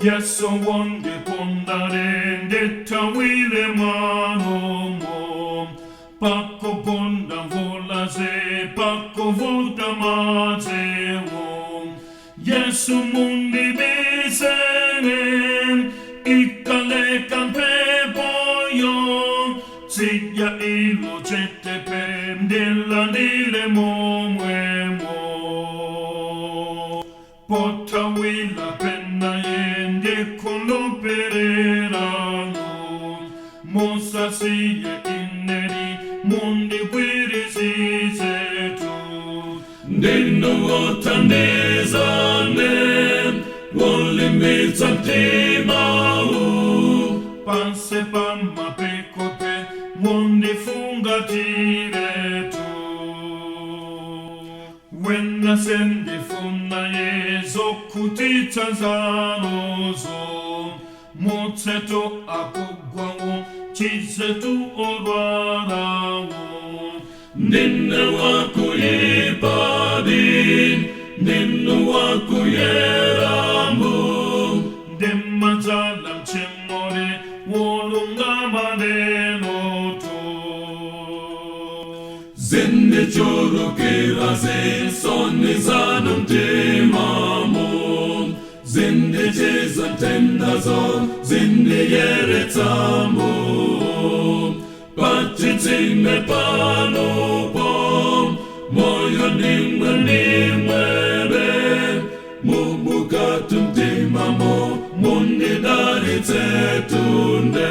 Yes, I wonde pondare detta wile mano Pacco ponda vola se pacco volta mate Yes, mundi besene Ikkale campe boyo Siglia ilo jette pem della nile momuemo Porta wila penna yende con pererano Mosa siye inneri mundi wirisi setu Deno otanezane Woli mizante mau Panse pamma pekope Mundi fungatiretu When I send the phone, I zokuti tanzanozo Motseto akugwawo Chisetu orwarawo Ninne waku ipadi Ninne waku yeramu Demmazalam chemore Wolungamade noto Zende choro keraze sonni zanum te mamo Zende chezan tendazo zende yeretamo Pachitin me pano pom Moyo nimwe nimwere Mubukatum te mamo Mundi dari tetunde